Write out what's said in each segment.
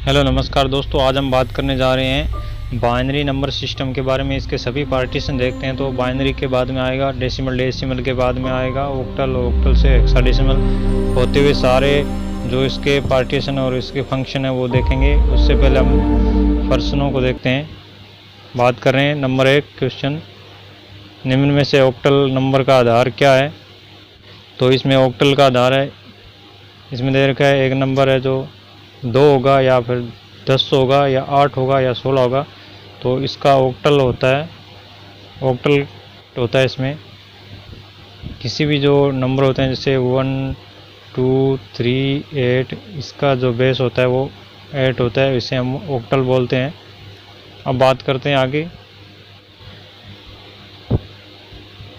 Hello नमस्कार दोस्तों, आज हम बात करने जा रहे हैं बाइनरी नंबर सिस्टम के बारे में। इसके सभी पार्टीशन देखते हैं तो बाइनरी के बाद में आएगा डेसिमल, डेसिमल के बाद में आएगा ऑक्टल, ऑक्टल से हेक्साडेसिमल होते हुए सारे जो इसके पार्टीशन और इसके फंक्शन है वो देखेंगे। उससे पहले हम फंक्शनों को देखते हैं। बात कर रहे हैं नंबर 1 क्वेश्चन, निम्न में से ऑक्टल नंबर का आधार क्या है। तो इसमें ऑक्टल का आधार है, इसमें दे रखा है एक नंबर है जो 2 होगा या फिर 10 होगा या 8 होगा या 16 होगा, तो इसका ऑक्टल होता है। ऑक्टल होता है इसमें किसी भी जो नंबर होते हैं जैसे 1 2 3 8, इसका जो बेस होता है वो 8 होता है, इसे हम ऑक्टल बोलते हैं। अब बात करते हैं आगे।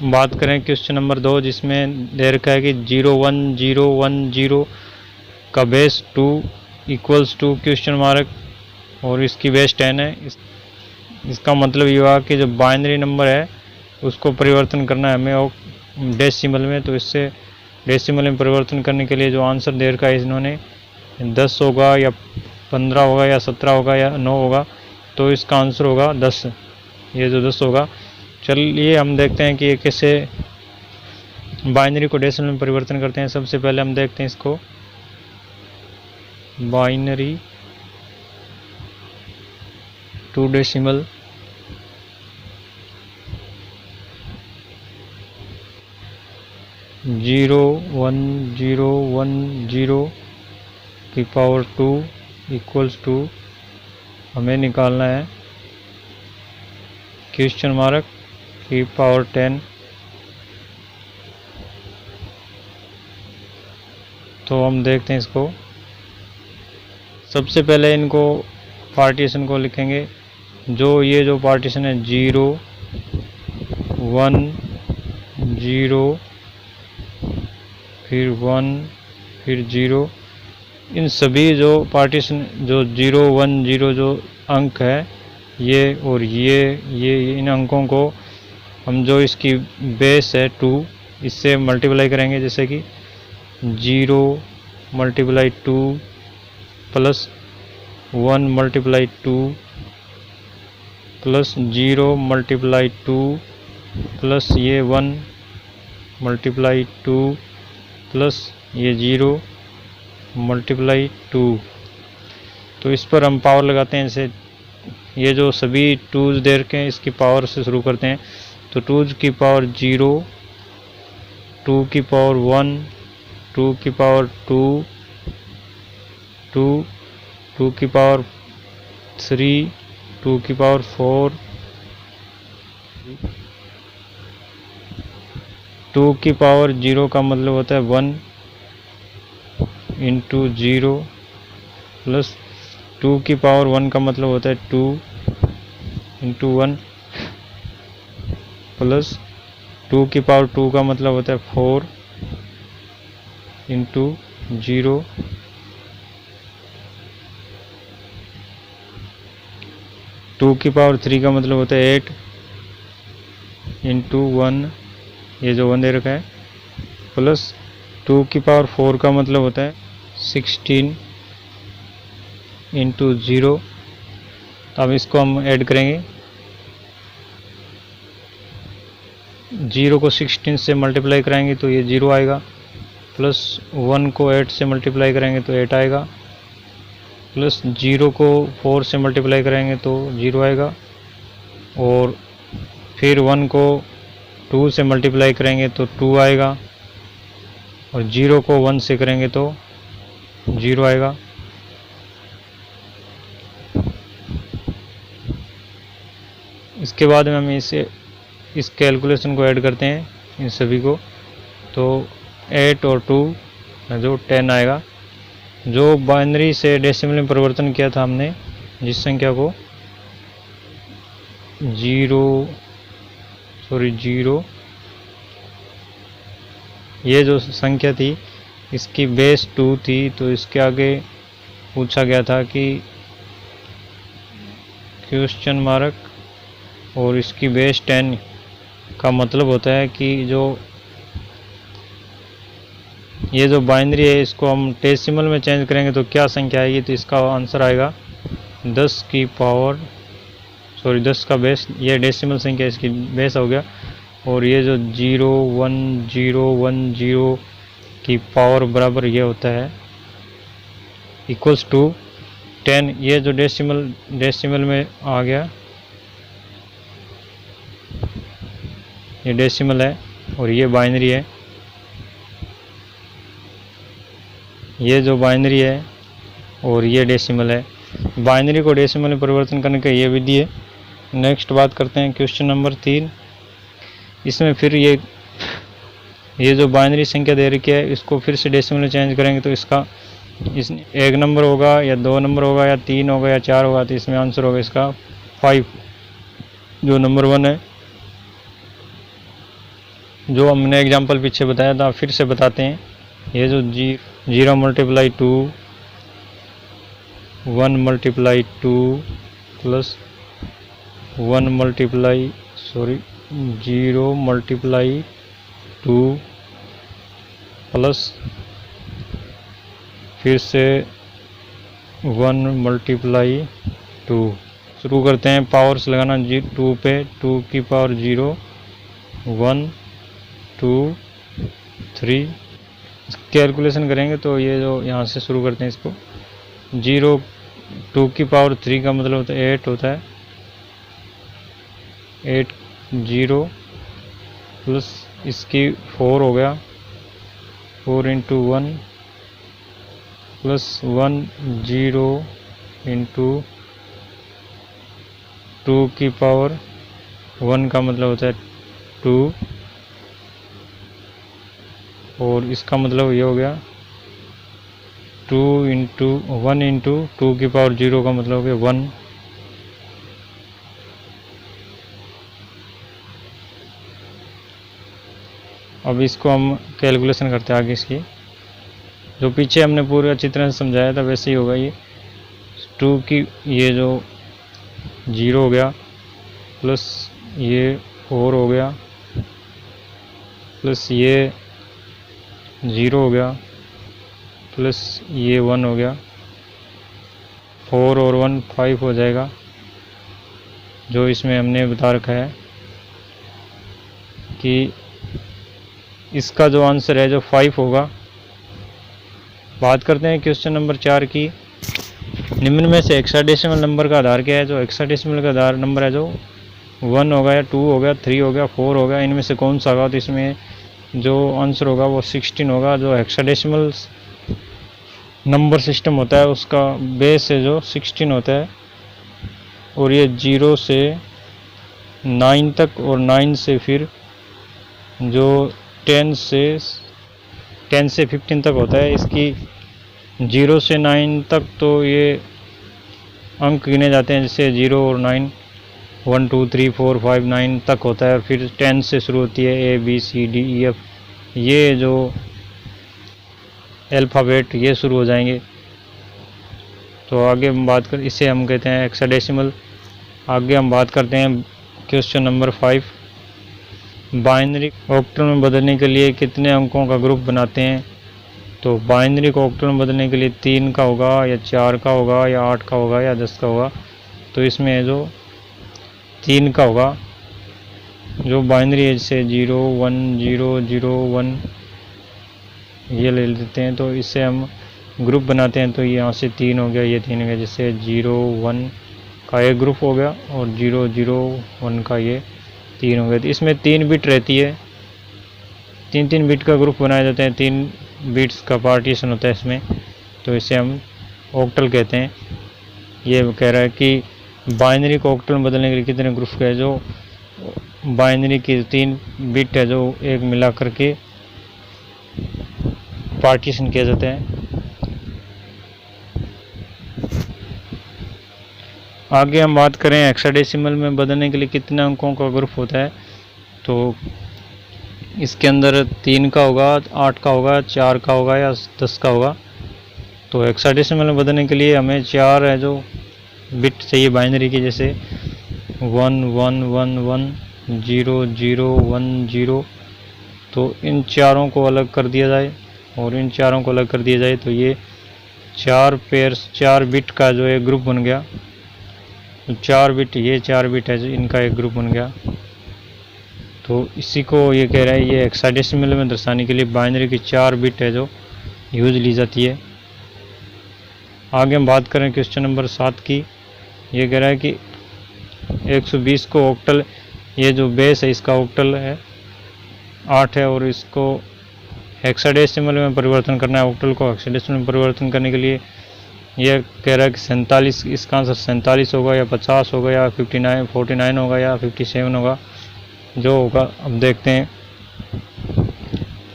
बात करें क्वेश्चन नंबर 2, जिसमें दे रखा है कि 0 1 0 1 0 का base 2 equals to question mark और इसकी बेस 10 है। इसका मतलब ये हुआ कि जो बाइनरी नंबर है उसको परिवर्तन करना है हमें और डेसिमल में। तो इससे डेसिमल में परिवर्तन करने के लिए जो आंसर दे रखा है इन्होंने 10 होगा या 15 होगा या 17 होगा या 9 होगा, तो इसका आंसर होगा 10। ये जो 10 होगा। चलिए हम देखते हैं कि ये कैसे बाइनरी को डेसिमल में परिवर्तन करते हैं। सबसे पहले हम देखते हैं इसको binary to decimal. Zero one zero की पावर 2 इक्वल्स टू हमें निकालना है क्वेश्चन मार्क की पावर 10। तो हम देखते हैं इसको। सबसे पहले इनको पार्टीशन को लिखेंगे। ये जो पार्टीशन है 0 1 0 फिर 1 फिर 0, इन सभी जो पार्टीशन जो 0 1 0 जो अंक है ये और ये इन अंकों को हम जो इसकी बेस है 2 इससे मल्टीप्लाई करेंगे। जैसे कि 0 multiply 2 plus 1 multiply 2 plus 0 multiply 2 plus ये 1 मल्टीप्लाई 2 प्लस ये 0 मल्टीप्लाई 2। तो इस पर हम पावर लगाते हैं। जैसे ये जो सभी 2's दे रखे हैं इसकी पावर से शुरू करते हैं। तो 2's की पावर 0, 2 की पावर 1, 2 की पावर 2, 2 की पावर 3, 2 की पावर 4, 2 की पावर 0 का मतलब होता है 1 इंटू 0 प्लस 2 की पावर 1 का मतलब होता है 2 इंटू 1 प्लस 2 की पावर 2 का मतलब होता है 4 इंटू 0 2 की पावर 3 का मतलब होता है 8 इंटू 1, ये जो 1 दे रखा है, प्लस 2 की पावर 4 का मतलब होता है 16 इंटू 0। तो अब इसको हम ऐड करेंगे। 0 को 16 से मल्टीप्लाई कराएंगे तो ये 0 आएगा, प्लस 1 को 8 से मल्टीप्लाई करेंगे तो 8 आएगा, प्लस 0 को 4 से मल्टीप्लाई करेंगे तो 0 आएगा, और फिर 1 को 2 से मल्टीप्लाई करेंगे तो 2 आएगा, और 0 को 1 से करेंगे तो 0 आएगा। इसके बाद में हम इस कैलकुलेशन को ऐड करते हैं इन सभी को, तो 8 और 2 जो 10 आएगा। जो बाइनरी से डेसिमल में परिवर्तन किया था हमने, जिस संख्या को 0 ये जो संख्या थी इसकी बेस 2 थी, तो इसके आगे पूछा गया था कि क्वेश्चन मार्क और इसकी बेस 10 का मतलब होता है कि जो ये जो बाइनरी है इसको हम डेसिमल में चेंज करेंगे तो क्या संख्या आएगी, तो इसका आंसर आएगा 10 की पावर 10 का बेस, ये डेसिमल संख्या इसकी बेस हो गया। और ये जो 01010 की पावर बराबर ये होता है इक्वल्स टू 10। ये जो डेसिमल में आ गया, ये डेसिमल है और ये बाइनरी है। ये जो बाइनरी है और ये डेसिमल है। बाइनरी को डेसिमल में परिवर्तन करने का ये विधि है। नेक्स्ट बात करते हैं क्वेश्चन नंबर 3। इसमें फिर ये जो बाइनरी संख्या दे रखी है इसको फिर से डेसिमल में चेंज करेंगे तो इसका 1 नंबर होगा या 2 नंबर होगा या 3 होगा या 4 होगा, तो इसमें आंसर होगा इसका 5। जो नंबर 1 है, जो हमने एग्जाम्पल पीछे बताया था फिर से बताते हैं। ये जो 0 × 2 1 × 2 प्लस 0 × 2 प्लस फिर से 1 × 2। शुरू करते हैं पावर्स लगाना 2 पे, 2 की पावर 0 1 2 3। कैलकुलेशन करेंगे तो ये जो यहाँ से शुरू करते हैं इसको 2 की पावर 3 का मतलब होता है 8 होता है। 8 0 प्लस इसकी 4 हो गया 4 × 1 प्लस 1 0 × 2 की पावर 1 का मतलब होता है 2 और इसका मतलब ये हो गया 1 × 2 की पावर 0 का मतलब हो गया 1। अब इसको हम कैलकुलेशन करते हैं आगे। इसकी जो पीछे हमने पूरे अच्छी तरह से समझाया था वैसे ही होगा। ये 2 की ये जो 0 हो गया प्लस ये 4 हो गया प्लस ये 0 हो गया प्लस ये 1 हो गया। 4 और 1 5 हो जाएगा, जो इसमें हमने बता रखा है कि इसका जो आंसर है जो 5 होगा। बात करते हैं क्वेश्चन नंबर 4 की। निम्न में से हेक्साडेसिमल नंबर का आधार क्या है। जो हेक्साडेसिमल का आधार नंबर है जो 1 होगा या 2 हो गया 3 हो गया 4 हो गया, इनमें से कौन सा होगा, तो इसमें जो आंसर होगा वो 16 होगा। जो हेक्साडेसिमल नंबर सिस्टम होता है उसका बेस है जो 16 होता है और ये 0 से 9 तक और 9 से फिर जो 10 से 15 तक होता है। इसकी 0 से 9 तक तो ये अंक गिने जाते हैं, जैसे 0 और 9 1 2 3 4 5 9 तक होता है। फिर 10 से शुरू होती है A B C D E F, ये जो अल्फ़ाबेट ये शुरू हो जाएंगे। तो आगे हम बात कर, इसे हम कहते हैं हेक्साडेसिमल। आगे हम बात करते हैं क्वेश्चन नंबर 5। बाइनरी ऑक्टल में बदलने के लिए कितने अंकों का ग्रुप बनाते हैं। तो बाइनरी को ऑक्टल में बदलने के लिए 3 का होगा या 4 का होगा या 8 का होगा या 10 का होगा। तो इसमें जो 3 का होगा, जो बाइनरी है जैसे 0 1 0 0 1 ये ले लेते हैं, तो इससे हम ग्रुप बनाते हैं। तो यहाँ से 3 हो गया, ये 3 हो गया, जैसे 0 1 का एक ग्रुप हो गया और 0 0 1 का ये 3 हो गया। तो इसमें 3 बिट रहती है, 3 बिट का ग्रुप बनाया जाता है, 3 बिट्स का पार्टीशन होता है इसमें। तो इसे हम ऑक्टल कहते हैं। ये कह रहा है कि बाइनरी को ऑक्टल में बदलने के लिए कितने ग्रुप के, जो बाइनरी की 3 बिट है जो एक मिला करके पार्टीशन किया जाता है। आगे हम बात करें हेक्साडेसिमल में बदलने के लिए कितने अंकों का ग्रुप होता है। तो इसके अंदर 3 का होगा, 8 का होगा, 4 का होगा या 10 का होगा। तो हेक्साडेसिमल में बदलने के लिए हमें 4 है जो बिट चाहिए बाइनरी की, जैसे 1 1 1 1 0 0 1 0। तो इन चारों को अलग कर दिया जाए, और इन चारों को अलग कर दिया जाए तो ये 4 बिट का जो एक ग्रुप बन गया। तो 4 बिट, ये 4 बिट है जो इनका एक ग्रुप बन गया। तो इसी को ये कह रहा है, ये हेक्साडेसिमल में दर्शाने के लिए बाइनरी की 4 बिट है जो यूज ली जाती है। आगे हम बात करें क्वेश्चन नंबर 7 की। ये कह रहा है कि 120 को ऑक्टल, ये जो बेस है इसका ऑक्टल है 8 है और इसको हेक्साडेसिमल में परिवर्तन करना है। ऑक्टल को हेक्साडेसिमल में परिवर्तन करने के लिए यह कह रहा है कि 47, इसका आंसर 47 होगा या 50 होगा या 49 होगा या 57 होगा, जो होगा। अब देखते हैं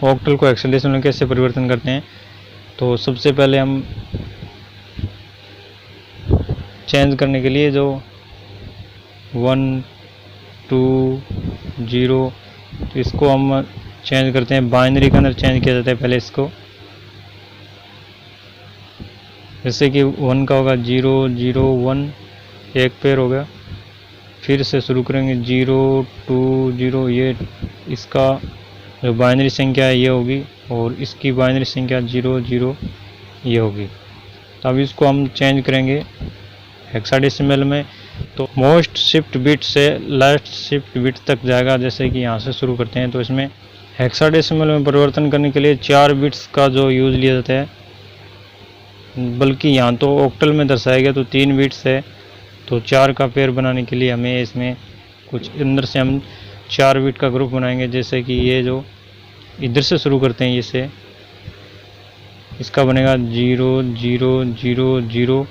ऑक्टल को हेक्साडेसिमल में कैसे परिवर्तन करते हैं। तो सबसे पहले हम चेंज करने के लिए जो 1 2 0, तो इसको हम चेंज करते हैं, बाइनरी के अंदर चेंज किया जाता है पहले इसको। जैसे कि 1 का होगा 0 0 1, एक पेयर हो गया। फिर से शुरू करेंगे 0 2 0, ये इसका जो बाइनरी संख्या है ये होगी और इसकी बाइनरी संख्या 0 0 ये होगी। तो अब इसको हम चेंज करेंगे हेक्साडेसिमल में। तो मोस्ट शिफ्ट बिट से लास्ट शिफ्ट बिट तक जाएगा। जैसे कि यहाँ से शुरू करते हैं, तो इसमें हेक्साडेसिमल में परिवर्तन करने के लिए 4 बिट्स का जो यूज़ लिया जाता है, बल्कि यहाँ तो ऑक्टल में दर्शाया गया तो 3 बिट्स है। तो 4 का पेयर बनाने के लिए हमें इसमें कुछ अंदर से हम 4 बिट का ग्रुप बनाएंगे। जैसे कि ये जो इधर से शुरू करते हैं, इसे इसका बनेगा 0 0 0 0,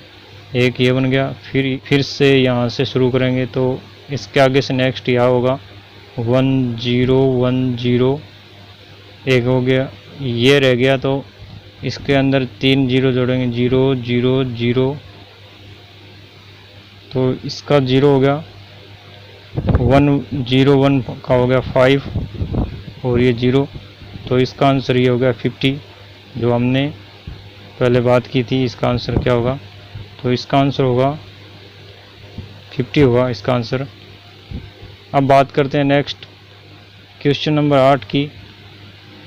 एक ये बन गया। फिर से यहाँ से शुरू करेंगे तो इसके आगे से नेक्स्ट यहाँ होगा 1 0 1 0, एक हो गया, ये रह गया। तो इसके अंदर 3 0 जोड़ेंगे, 0 0 0, तो इसका 0 हो गया। 1 0 1 का हो गया 5 और ये 0, तो इसका आंसर ये हो गया 50, जो हमने पहले बात की थी। इसका आंसर क्या होगा? तो इसका आंसर होगा 50 होगा इसका आंसर। अब बात करते हैं नेक्स्ट क्वेश्चन नंबर 8 की,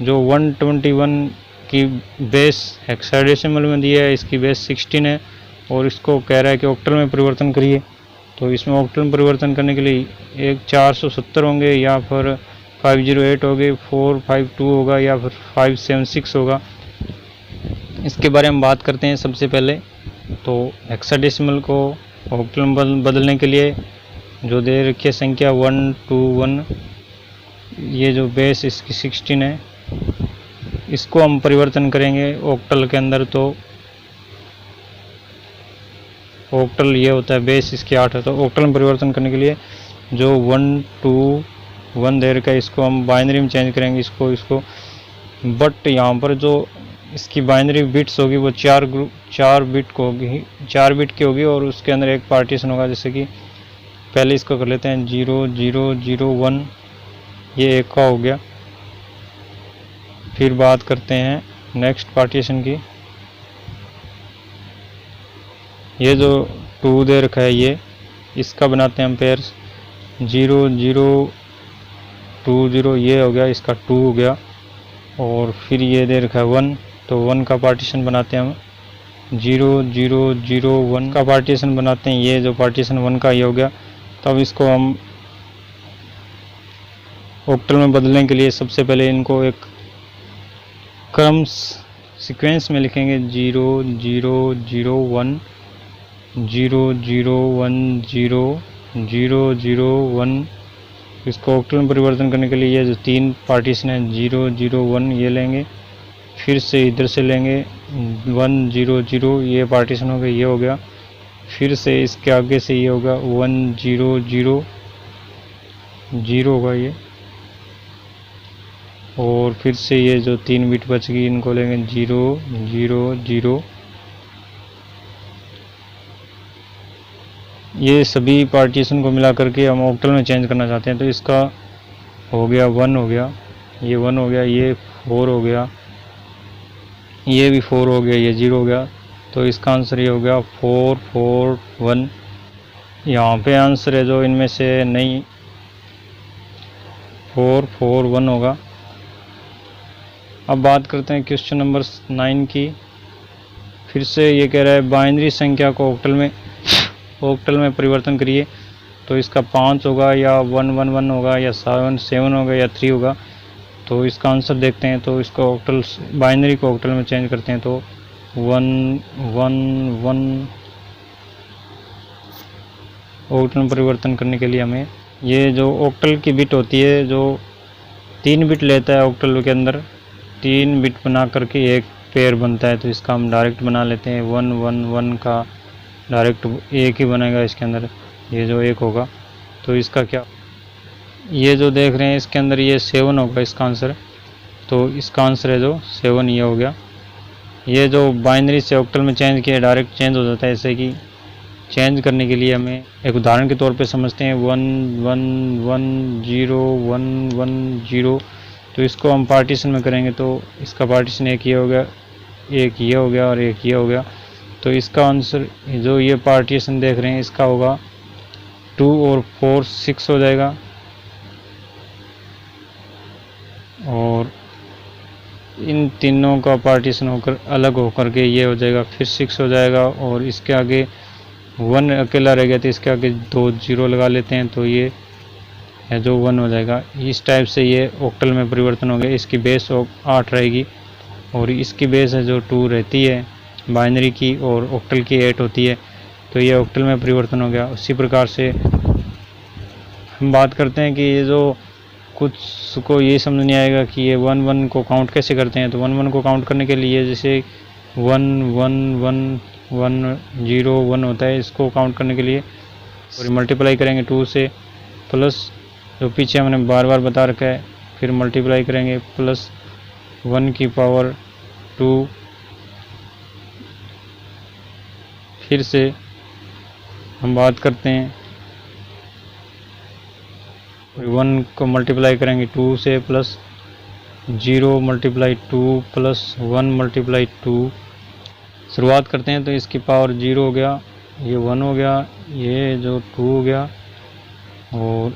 जो 121 की बेस हेक्साडेसिमल में दिया है, इसकी बेस 16 है और इसको कह रहा है कि ऑक्टल में परिवर्तन करिए। तो इसमें ऑक्टल में परिवर्तन करने के लिए एक 470 होंगे या फिर 508 होंगे, 452 होगा या फिर 576 होगा। इसके बारे में बात करते हैं सबसे पहले। तो हेक्साडेसिमल को ऑक्टल में बदलने के लिए जो दे रखी है संख्या 121, ये जो बेस इसकी 16 है, इसको हम परिवर्तन करेंगे ऑक्टल के अंदर। तो ऑक्टल ये होता है, बेस इसकी 8 है। तो ऑक्टल में परिवर्तन करने के लिए जो 121 दे रखा है, इसको हम बाइनरी में चेंज करेंगे इसको। बट यहाँ पर जो इसकी बाइनरी बिट्स होगी वो 4 बिट की होगी और उसके अंदर एक पार्टीशन होगा। जैसे कि पहले इसको कर लेते हैं 0 0 0 1, ये एक का हो गया। फिर बात करते हैं नेक्स्ट पार्टीशन की। ये जो 2 दे रखा है, ये इसका बनाते हैं हम पेयर्स, 0 0 2 0, ये हो गया, इसका 2 हो गया। और फिर ये दे रखा है 1, तो 1 का पार्टीशन बनाते हैं हम, 0 0 0 1 का पार्टीशन बनाते हैं। ये जो पार्टीशन 1 का ये हो गया। तब इसको हम ऑक्टल में बदलने के लिए सबसे पहले इनको एक क्रम सीक्वेंस में लिखेंगे, 0 0 0 1 0 0 1 0 0 0 1। इसको ऑक्टल में परिवर्तन करने के लिए ये जो 3 पार्टीशन है 0 0 1 ये लेंगे, फिर से इधर से लेंगे 1 0 0, ये पार्टीशन हो गया, ये हो गया। फिर से इसके आगे से ये होगा 1 0 0 0 होगा ये, और फिर से ये जो 3 बिट बच गई इनको लेंगे 0 0 0। ये सभी पार्टीशन को मिला करके हम ऑक्टल में चेंज करना चाहते हैं। तो इसका हो गया 1 हो गया, ये 1 हो गया, ये 4 हो गया, ये भी 4 हो गया, ये 0 हो गया। तो इसका आंसर ये हो गया 4 4 1। यहाँ पे आंसर है जो इनमें से नहीं, 4 4 1 होगा। अब बात करते हैं क्वेश्चन नंबर 9 की। फिर से ये कह रहा है बाइनरी संख्या को ऑक्टल में परिवर्तन करिए। तो इसका 5 होगा या 111 होगा या 7 होगा या 3 होगा। तो इसका आंसर देखते हैं। तो इसको ऑक्टल बाइनरी को ऑक्टल में चेंज करते हैं। तो 111 ऑक्टल में परिवर्तन करने के लिए हमें ये जो ऑक्टल की बिट होती है, जो 3 बिट लेता है ऑक्टल के अंदर, 3 बिट बना करके एक पेयर बनता है। तो इसका हम डायरेक्ट बना लेते हैं। 111 का डायरेक्ट एक ही बनेगा इसके अंदर, ये जो एक होगा। तो इसका क्या, ये जो देख रहे हैं इसके अंदर ये 7 होगा इसका आंसर। तो इसका आंसर है जो 7, ये हो गया। ये जो बाइनरी से ऑक्टल में चेंज किया डायरेक्ट चेंज हो जाता है। ऐसे कि चेंज करने के लिए हमें एक उदाहरण के तौर पे समझते हैं। 1110 तो इसको हम पार्टीशन में करेंगे। तो इसका पार्टीशन एक ये हो गया, एक ये हो गया और एक ये हो गया। तो इसका आंसर जो ये पार्टीशन देख रहे हैं इसका होगा 2 और 4 6 हो जाएगा। और इन तीनों का पार्टीशन होकर अलग होकर के ये हो जाएगा, फिर 6 हो जाएगा। और इसके आगे 1 अकेला रह गया, तो इसके आगे 2 0 लगा लेते हैं। तो ये है जो 1 हो जाएगा। इस टाइप से ये ऑक्टल में परिवर्तन हो गया। इसकी बेस 8 रहेगी और इसकी बेस है जो 2 रहती है बाइनरी की, और ऑक्टल की 8 होती है। तो ये ऑक्टल में परिवर्तन हो गया। उसी प्रकार से हम बात करते हैं कि ये जो कुछ को ये समझ नहीं आएगा कि ये 1 को काउंट कैसे करते हैं। तो 1 को काउंट करने के लिए जैसे 1 1 1 1 0 1 होता है, इसको काउंट करने के लिए और मल्टीप्लाई करेंगे 2 से, प्लस जो पीछे हमने बार बार बता रखा है, फिर मल्टीप्लाई करेंगे प्लस 1 की पावर 2, फिर से हम बात करते हैं 1 को मल्टीप्लाई करेंगे 2 से, प्लस 0 मल्टीप्लाई 2 प्लस 1 मल्टीप्लाई 2। शुरुआत करते हैं। तो इसकी पावर 0 हो गया, ये 1 हो गया, ये जो 2 हो गया, और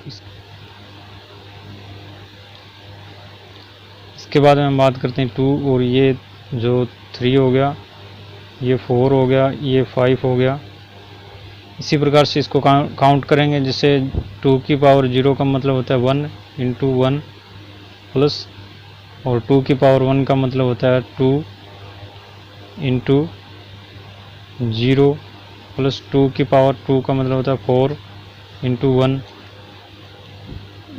इसके बाद में हम बात करते हैं 2, और ये जो 3 हो गया, ये 4 हो गया, ये 5 हो गया। इसी प्रकार से इसको काउंट करेंगे, जिससे 2 की पावर 0 का मतलब होता है 1 इंटू 1 प्लस, और 2 की पावर 1 का मतलब होता है 2 इंटू 0 प्लस 2 की पावर 2 का मतलब होता है 4 इंटू 1।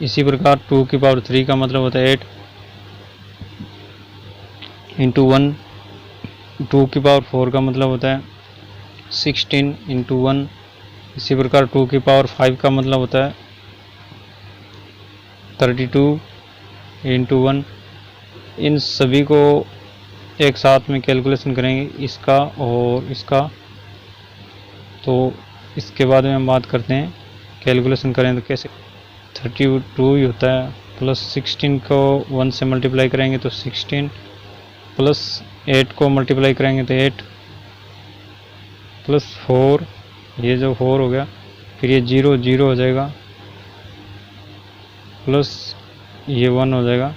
इसी प्रकार 2 की पावर 3 का मतलब होता है 8 इंटू 1। 2 की पावर 4 का मतलब होता है 16 इंटू 1। इसी प्रकार 2 की पावर 5 का मतलब होता है 32 इंटू 1। इन सभी को एक साथ में कैलकुलेशन करेंगे, इसका और इसका। तो इसके बाद में हम बात करते हैं कैलकुलेशन करें तो कैसे। 32 ही होता है, प्लस 16 को 1 से मल्टीप्लाई करेंगे तो 16, प्लस 8 को मल्टीप्लाई करेंगे तो 8, प्लस 4, ये जो 4 हो गया, फिर ये 0 0 हो जाएगा, प्लस ये 1 हो जाएगा।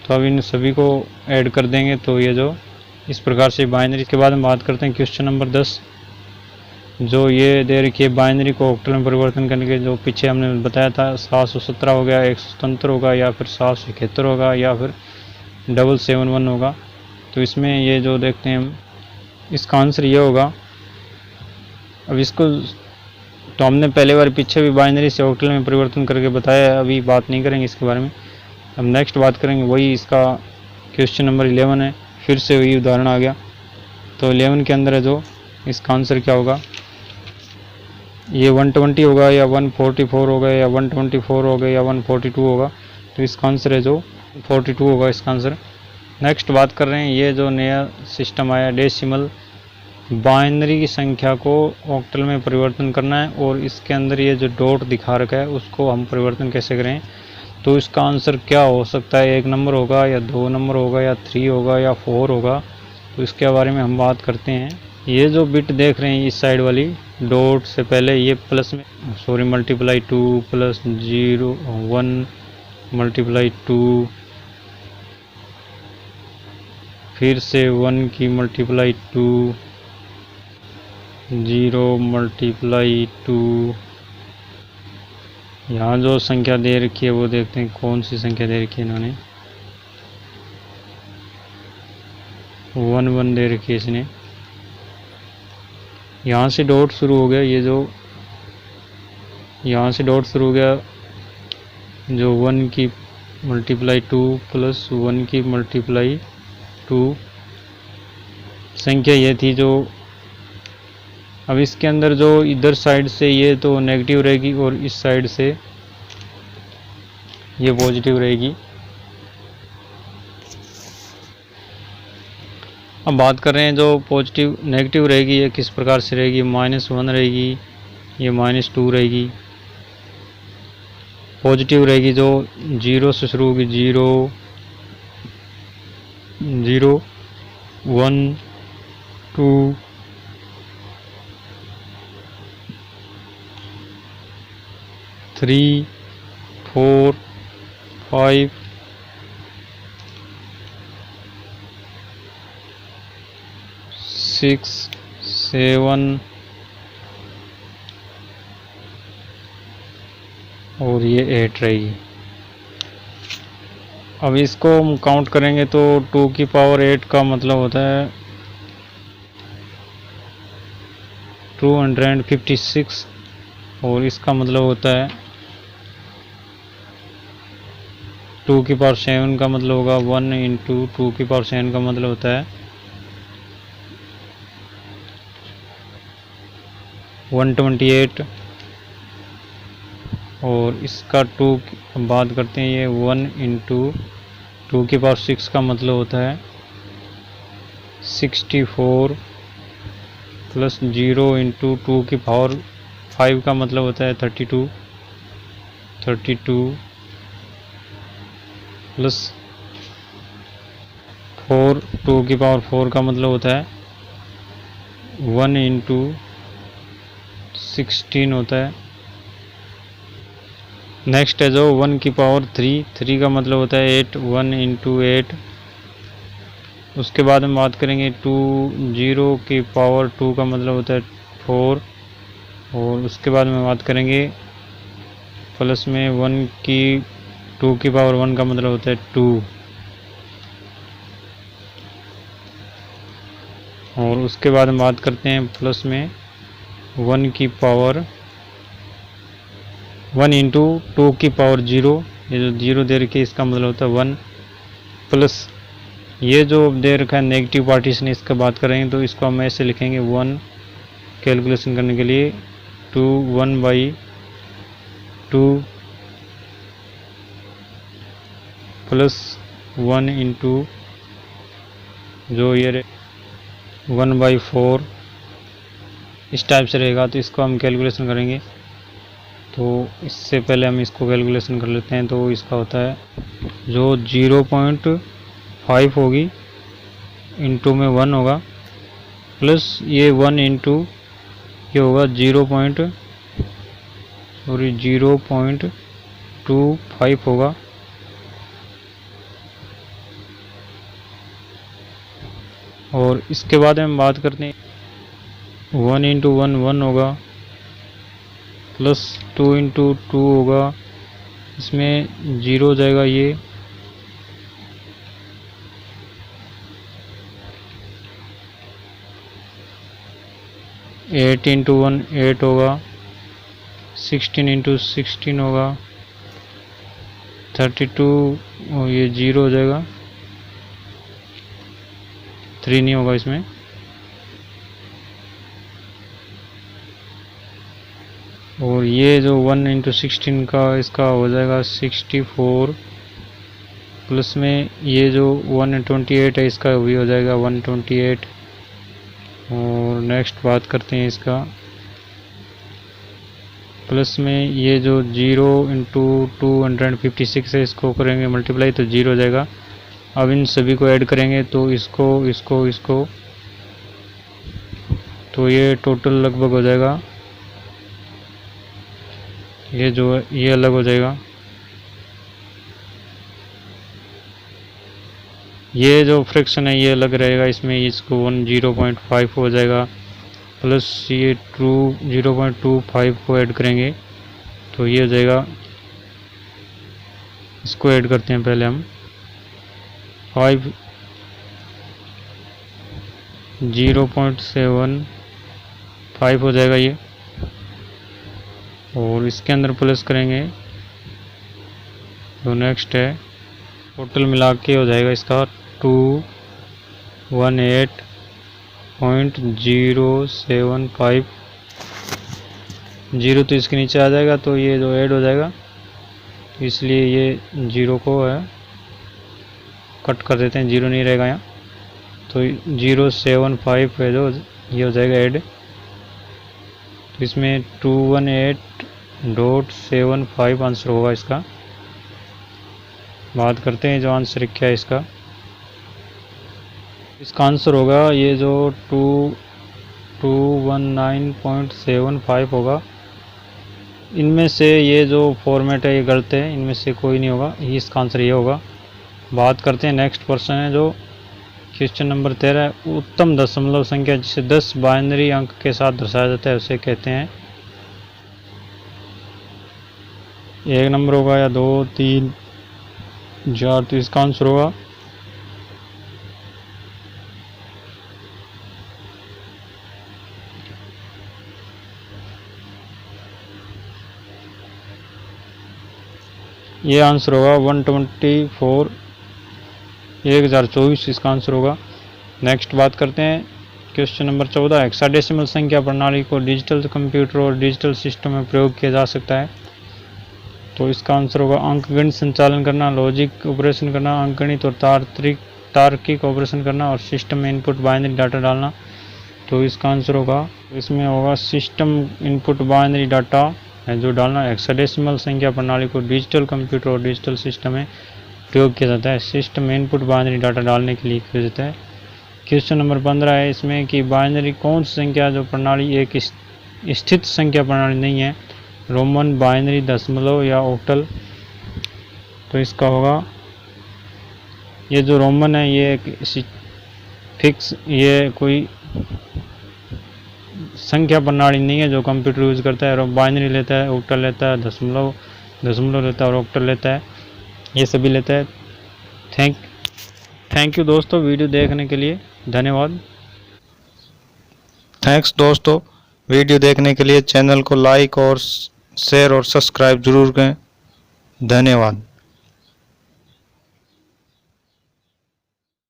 तो अब इन सभी को ऐड कर देंगे। तो ये जो इस प्रकार से बाइनरी। के बाद हम बात करते हैं क्वेश्चन नंबर 10, जो ये दे रखी है बाइनरी को ऑक्टल में परिवर्तन करने के। जो पीछे हमने बताया था 717 हो गया, 177 होगा, या फिर 771 होगा, या फिर 771 होगा। तो इसमें ये जो देखते हैं हम, इसका आंसर ये होगा। अब इसको तो हमने पहले बार पीछे भी बाइनरी से ऑक्टल में परिवर्तन करके बताया है, अभी बात नहीं करेंगे इसके बारे में। हम नेक्स्ट बात करेंगे, वही इसका क्वेश्चन नंबर 11 है। फिर से वही उदाहरण आ गया। तो 11 के अंदर है जो इसका आंसर क्या होगा, ये 120 होगा, या 144 होगा, या 124 होगा, या 142 होगा। तो इसका आंसर है जो 42 होगा इसका आंसर। नेक्स्ट बात कर रहे हैं, ये जो नया सिस्टम आया डेसिमल, बाइनरी की संख्या को ऑक्टल में परिवर्तन करना है, और इसके अंदर ये जो डॉट दिखा रखा है उसको हम परिवर्तन कैसे करें। तो इसका आंसर क्या हो सकता है, 1 नंबर होगा, या 2 नंबर होगा, या 3 होगा, या 4 होगा। तो इसके बारे में हम बात करते हैं। ये जो बिट देख रहे हैं इस साइड वाली डॉट से पहले, ये प्लस में मल्टीप्लाई 2 प्लस 0 1 मल्टीप्लाई 2 फिर से 1 की मल्टीप्लाई 2, 0 मल्टीप्लाई 2। यहाँ जो संख्या दे रखी है वो देखते हैं कौन सी संख्या दे रखी है इन्होंने। 1 1 दे रखी है इसने। यहाँ से डॉट शुरू हो गया, ये जो यहाँ से डॉट शुरू हो गया, जो 1 की मल्टीप्लाई 2 प्लस 1 की मल्टीप्लाई 2 संख्या ये थी। जो अब इसके अंदर जो इधर साइड से ये तो नेगेटिव रहेगी और इस साइड से ये पॉजिटिव रहेगी। अब बात कर रहे हैं जो पॉजिटिव नेगेटिव रहेगी ये किस प्रकार से रहेगी। -1 रहेगी, ये -2 रहेगी। पॉजिटिव रहेगी जो 0 से शुरू होगी, 0 0 1 2 3 4 5 6 7 और ये 8 रहेगी। अब इसको हम काउंट करेंगे तो 2 की पावर 8 का मतलब होता है 256 और इसका मतलब होता है 2 की पावर 7 का मतलब होगा 1 इंटू 2 की पावर 7 का मतलब होता है 128। और इसका 2 बात करते हैं, ये 1 इंटू 2 की पावर 6 का मतलब होता है 64 प्लस 0 इंटू 2 की पावर 5 का मतलब होता है 32 प्लस 4 2 की पावर 4 का मतलब होता है 1 इंटू 16 होता है। नेक्स्ट है जो 1 की पावर 3 का मतलब होता है 8, 1 इंटू 8। उसके बाद हम बात करेंगे 0 की पावर 2 का मतलब होता है 4 और उसके बाद में बात करेंगे प्लस में 1 की 2 की पावर 1 का मतलब होता है 2 और उसके बाद हम बात करते हैं प्लस में 1 की पावर 1 इंटू 2 की पावर 0। ये जो 0 दे रखी है इसका मतलब होता है 1 प्लस ये जो दे रखा है नेगेटिव पार्टीशन, इसका बात करेंगे तो इसको हम ऐसे लिखेंगे 1 कैलकुलेशन करने के लिए 2 1/2 प्लस 1 इंटू जो ये 1/4 इस टाइप से रहेगा। तो इसको हम कैलकुलेशन करेंगे तो इससे पहले हम इसको कैलकुलेशन कर लेते हैं। तो इसका होता है जो 0.5 होगी इंटू में 1 होगा प्लस ये 1 इंटू ये होगा 0.25 होगा और इसके बाद हम बात करते हैं 1 इंटू 1 1 होगा प्लस 2 इंटू 2 होगा, इसमें 0 हो जाएगा। ये 8 इंटू 1 8 होगा, 16 इंटू 16 होगा 32 और ये 0 हो जाएगा, 3 नहीं होगा इसमें। और ये जो 1 इंटू 16 का इसका हो जाएगा 64 प्लस में ये जो 128 है इसका भी हो जाएगा 128। और नेक्स्ट बात करते हैं इसका प्लस में ये जो 0 इंटू 256 है इसको करेंगे मल्टीप्लाई तो 0 हो जाएगा। अब इन सभी को ऐड करेंगे तो इसको तो ये टोटल लगभग हो जाएगा, ये जो है ये अलग हो जाएगा। ये जो फ्रैक्शन है ये अलग रहेगा, इसमें इसको 0.5 हो जाएगा, प्लस ये 0.25 को ऐड करेंगे तो ये हो जाएगा। इसको ऐड करते हैं पहले हम 5 0.75 हो जाएगा ये, और इसके अंदर प्लस करेंगे तो नेक्स्ट है टोटल मिला के हो जाएगा इसका 218.075। 0 तो इसके नीचे आ जाएगा तो ये जो ऐड हो जाएगा, इसलिए ये 0 को है कट कर देते हैं, 0 नहीं रहेगा यहाँ, तो 075 है जो ये हो जाएगा ऐड। तो इसमें 218.75 आंसर होगा इसका। बात करते हैं जो आंसर क्या है इसका आंसर होगा ये जो 219.75 होगा। इनमें से ये जो फॉर्मेट है ये गलत है, इनमें से कोई नहीं होगा, इसका आंसर ये होगा। बात करते हैं नेक्स्ट क्वेश्चन है जो क्वेश्चन नंबर 13 है। उत्तम दशमलव संख्या जिसे 10 बाइनरी अंक के साथ दर्शाया जाता है उसे कहते हैं। 1 नंबर होगा या 2, 3, 4, तो इसका आंसर होगा ये आंसर होगा 1024 इसका आंसर होगा। नेक्स्ट बात करते हैं क्वेश्चन नंबर 14। हेक्साडेसिमल संख्या प्रणाली को डिजिटल कंप्यूटर और डिजिटल सिस्टम में प्रयोग किया जा सकता है, तो इसका आंसर होगा अंकगणित संचालन करना, लॉजिक ऑपरेशन करना, अंकगणित और तार्किक ऑपरेशन करना, और सिस्टम में इनपुट बाइनरी डाटा डालना, तो इसका आंसर होगा इसमें होगा सिस्टम इनपुट बाइनरी डाटा है जो डालना। हेक्साडेसिमल संख्या प्रणाली को डिजिटल कंप्यूटर और डिजिटल सिस्टम में प्रयोग किया जाता है, सिस्टम में इनपुट बाइनरी डाटा डालने के लिए किया जाता है। क्वेश्चन नंबर 15 है इसमें कि बाइनरी कौन सी संख्या जो प्रणाली एक स्थित संख्या प्रणाली नहीं है, रोमन, बाइनरी, दशमलव या ऑक्टल, तो इसका होगा ये जो रोमन है ये एक फिक्स, ये कोई संख्या प्रणाली नहीं है जो कंप्यूटर यूज़ करता है, और बाइनरी लेता है, ऑक्टल लेता है, दशमलव लेता है और ऑक्टल लेता है, ये सभी लेता है। थैंक यू दोस्तों वीडियो देखने के लिए, धन्यवाद। थैंक्स दोस्तों वीडियो देखने के लिए, चैनल को लाइक और शेयर और सब्सक्राइब जरूर करें, धन्यवाद।